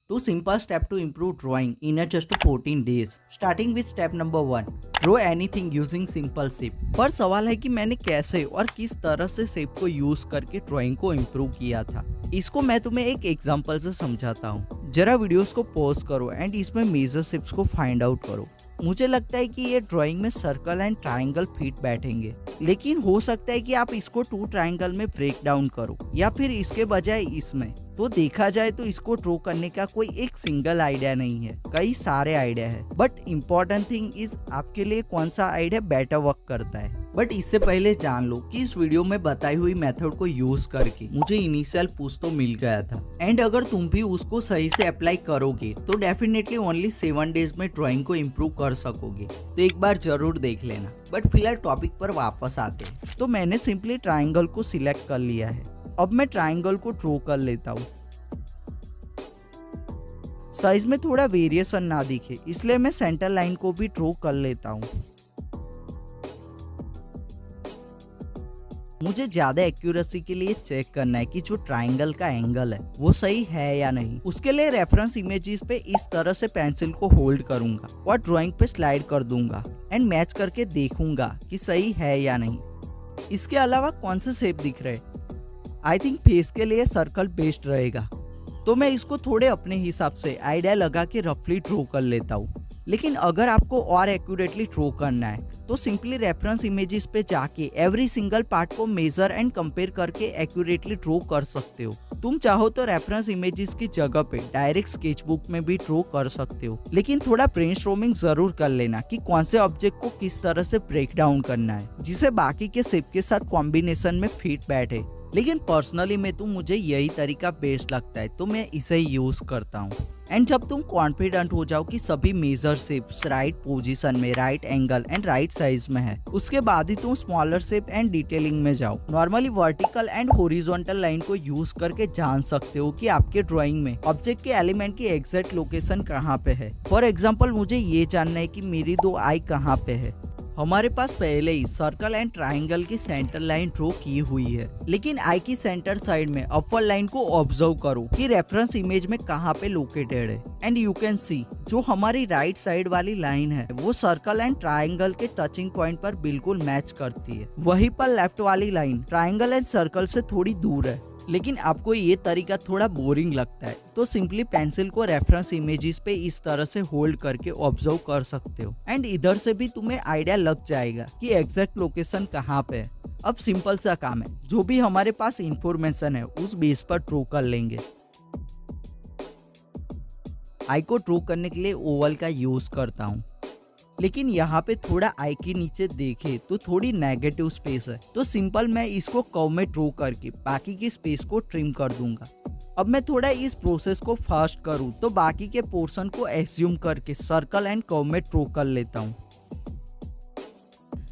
Two simple steps to improve drawing in just 14 days. Starting with step number 1. Draw anything using simple shape. पर सवाल है कि मैंने कैसे और किस तरह से शेप को यूज करके ड्राइंग को इम्प्रूव किया था। इसको मैं तुम्हें एक एग्जांपल से समझाता हूँ। जरा वीडियोस को पॉज करो एंड इसमें मेजर शेप्स को फाइंड आउट करो। मुझे लगता है कि ये ड्राइंग में सर्कल एंड ट्राइंगल फिट बैठेंगे, लेकिन हो सकता है कि आप इसको 2 ट्राइंगल में ब्रेक डाउन करो या फिर इसके बजाय इसमें। तो देखा जाए तो इसको ड्रॉ करने का कोई एक सिंगल आइडिया नहीं है, कई सारे आइडिया है। बट इम्पोर्टेंट थिंग इज आपके लिए कौन सा आइडिया बेटर वर्क करता है। बट इससे पहले जान लो कि इस वीडियो में बताई हुई मेथड को यूज करके मुझे इनिशियल पुश तो मिल गया था, एंड अगर तुम भी उसको सही से अप्लाई करोगे तो डेफिनेटली ओनली 7 डेज में ड्राइंग को इम्प्रूव कर सकोगे। तो एक बार जरूर देख लेना। बट फिलहाल टॉपिक पर वापस आते हैं। तो मैंने सिंपली ट्राइंगल को सिलेक्ट कर लिया है। अब मैं ट्राइंगल को ड्रॉ कर लेता हूँ। साइज में थोड़ा वेरिएशन ना दिखे इसलिए मैं सेंटर लाइन को भी ड्रॉ कर लेता हूँ। मुझे ज्यादा एक्यूरेसी के लिए चेक करना है कि जो ट्राइंगल का एंगल है वो सही है या नहीं। उसके लिए रेफरेंस इमेजेस पे इस तरह से पेंसिल को होल्ड करूंगा और ड्राइंग पे स्लाइड कर दूंगा एंड मैच करके देखूंगा कि सही है या नहीं। इसके अलावा कौन से शेप दिख रहे? आई थिंक फेस के लिए सर्कल बेस्ट रहेगा, तो मैं इसको थोड़े अपने हिसाब से आइडिया लगा के रफली ड्रॉ कर लेता हूँ। लेकिन अगर आपको और एक्यूरेटली ड्रॉ करना है तो सिंपली रेफरेंस इमेजेस पे जाके एवरी सिंगल पार्ट को मेजर एंड कंपेयर करके एक्यूरेटली ड्रॉ कर सकते हो। तुम चाहो तो रेफरेंस इमेजेस की जगह पे डायरेक्ट स्केचबुक में भी ड्रॉ कर सकते हो, लेकिन थोड़ा ब्रेनस्टॉर्मिंग जरूर कर लेना कि कौन से ऑब्जेक्ट को किस तरह से ब्रेक डाउन करना है जिसे बाकी के शेप के साथ कॉम्बिनेशन में फिट बैठे। लेकिन पर्सनली में तो मुझे यही तरीका बेस्ट लगता है, तो मैं इसे ही यूज करता हूँ। एंड जब तुम कॉन्फिडेंट हो जाओ कि सभी मेजर शेप्स राइट पोजीशन में, right angle and right size में है, उसके बाद ही तुम स्मॉलर शेप एंड डिटेलिंग में जाओ। Normally vertical and horizontal line को यूज करके जान सकते हो कि आपके ड्राइंग में ऑब्जेक्ट के एलिमेंट की एग्जैक्ट लोकेशन कहाँ पे है। फॉर एग्जाम्पल मुझे ये जानना है कि मेरी 2 आई कहाँ पे है। हमारे पास पहले ही सर्कल एंड ट्राइंगल की सेंटर लाइन ड्रॉ की हुई है, लेकिन आई की सेंटर साइड में अपर लाइन को ऑब्जर्व करो कि रेफरेंस इमेज में कहाँ पे लोकेटेड है। एंड यू कैन सी जो हमारी राइट साइड वाली लाइन है वो सर्कल एंड ट्राइंगल के टचिंग पॉइंट पर बिल्कुल मैच करती है। वहीं पर लेफ्ट वाली लाइन ट्राइंगल एंड सर्कल से थोड़ी दूर है। लेकिन आपको ये तरीका थोड़ा बोरिंग लगता है तो सिंपली पेंसिल को रेफरेंस इमेजेस पे इस तरह से होल्ड करके ऑब्जर्व कर सकते हो, एंड इधर से भी तुम्हें आइडिया लग जाएगा कि एग्जैक्ट लोकेशन कहाँ पे है। अब सिंपल सा काम है, जो भी हमारे पास इंफॉर्मेशन है उस बेस पर ड्रॉ कर लेंगे। आई को ड्रॉ करने के लिए ओवल का यूज करता हूँ, लेकिन यहाँ पे थोड़ा आई के नीचे देखे तो थोड़ी नेगेटिव स्पेस है, तो सिंपल मैं इसको कर्व में ड्रॉ करके बाकी की स्पेस को ट्रिम कर दूंगा। अब मैं थोड़ा इस प्रोसेस को फास्ट करूँ तो बाकी के पोर्शन को एज्यूम करके सर्कल एंड कर्व में ड्रॉ कर लेता हूँ।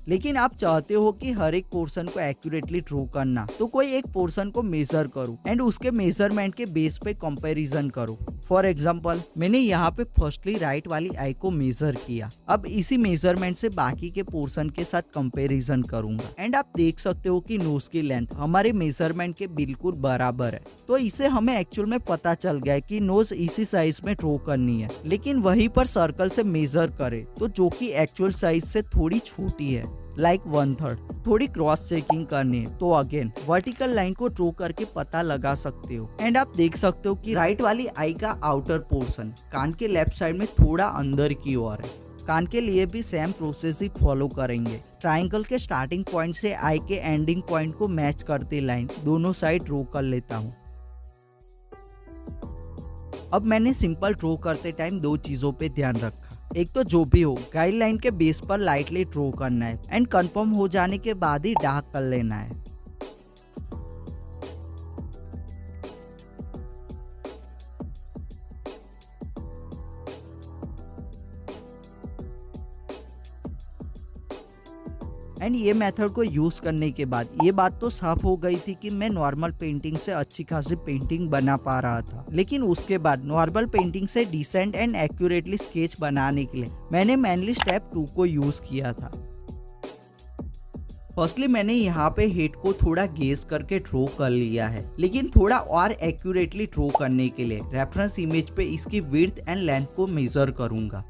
लेकिन आप चाहते हो कि हर एक पोर्शन को एक्यूरेटली ड्रॉ करना, तो कोई एक पोर्शन को मेजर करो एंड उसके मेजरमेंट के बेस पे कंपैरिजन करो। फॉर एग्जांपल मैंने यहाँ पे फर्स्टली राइट वाली आई को मेजर किया। अब इसी मेजरमेंट से बाकी के पोर्शन के साथ कंपैरिजन करूंगा, एंड आप देख सकते हो कि नोज की लेंथ हमारे मेजरमेंट के बिल्कुल बराबर है। तो इसे हमें एक्चुअल में पता चल गया कि नोज इसी साइज में ड्रॉ करनी है। लेकिन वहीं पर सर्कल से मेजर करे तो जो कि एक्चुअल साइज से थोड़ी छोटी है, लाइक 1/3, थोड़ी क्रॉस चेकिंग करनी है तो अगेन वर्टिकल लाइन को ड्रॉ करके पता लगा सकते हो। एंड आप देख सकते हो कि राइट वाली आई का आउटर पोर्शन कान के लेफ्ट साइड में थोड़ा अंदर की ओर है। कान के लिए भी सेम प्रोसेस ही फॉलो करेंगे। ट्राइंगल के स्टार्टिंग पॉइंट से आई के एंडिंग पॉइंट को मैच करती लाइन दोनों साइड ड्रॉ कर लेता हूँ। अब मैंने सिंपल ड्रॉ करते टाइम 2 चीजों पे ध्यान रखा। एक तो जो भी हो गाइडलाइन के बेस पर लाइटली ड्रॉ करना है, एंड कंफर्म हो जाने के बाद ही डार्क कर लेना है। एंड ये मेथड को यूज करने के बाद ये बात तो साफ हो गई थी कि मैं नॉर्मल पेंटिंग से अच्छी खासी पेंटिंग बना पा रहा था। लेकिन उसके बाद नॉर्मल पेंटिंग से डिसेंट एंड एक्यूरेटली स्केच बनाने के लिए मैंने मेनली स्टेप 2 को यूज किया था। फर्स्टली मैंने यहाँ पे हेड को थोड़ा गेस करके ड्रॉ कर लिया है, लेकिन थोड़ा और एक्यूरेटली ड्रॉ करने के लिए रेफरेंस इमेज पे इसकी विड्थ एंड लेंथ को मेजर करूंगा।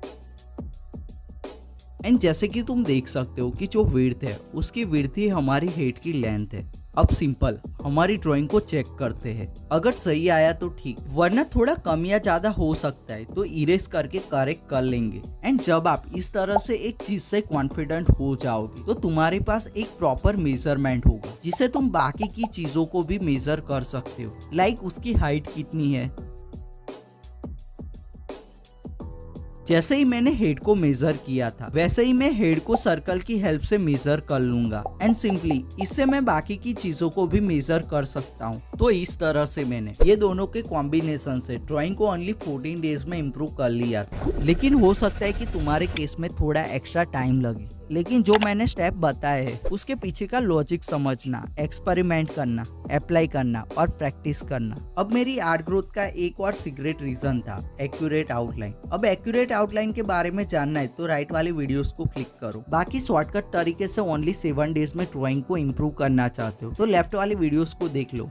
एंड जैसे कि तुम देख सकते हो कि जो विड्थ है उसकी विड्थ ही हमारी हेड की लेंथ है। अब सिंपल हमारी ड्राइंग को चेक करते हैं, अगर सही आया तो ठीक, वरना थोड़ा कम या ज्यादा हो सकता है तो इरेज करके करेक्ट कर लेंगे। एंड जब आप इस तरह से एक चीज से कॉन्फिडेंट हो जाओगे तो तुम्हारे पास एक प्रॉपर मेजरमेंट होगा जिसे तुम बाकी की चीजों को भी मेजर कर सकते हो, लाइक उसकी हाइट कितनी है। जैसे ही मैंने हेड को मेजर किया था वैसे ही मैं हेड को सर्कल की हेल्प से मेजर कर लूंगा एंड सिंपली इससे मैं बाकी की चीजों को भी मेजर कर सकता हूँ। तो इस तरह से मैंने ये दोनों के कॉम्बिनेशन से ड्राइंग को ओनली 14 डेज में इम्प्रूव कर लिया था। लेकिन हो सकता है कि तुम्हारे केस में थोड़ा एक्स्ट्रा टाइम लगे, लेकिन जो मैंने स्टेप बताए हैं उसके पीछे का लॉजिक समझना, एक्सपेरिमेंट करना, अप्लाई करना और प्रैक्टिस करना। अब मेरी आर्ट ग्रोथ का एक और सीक्रेट रीजन था एक्यूरेट आउटलाइन। अब एक्यूरेट आउटलाइन के बारे में जानना है तो राइट वाले वीडियोस को क्लिक करो। बाकी शॉर्टकट तरीके से ओनली 7 डेज में ड्राइंग को इम्प्रूव करना चाहते हो तो लेफ्ट वाले वीडियोस को देख लो।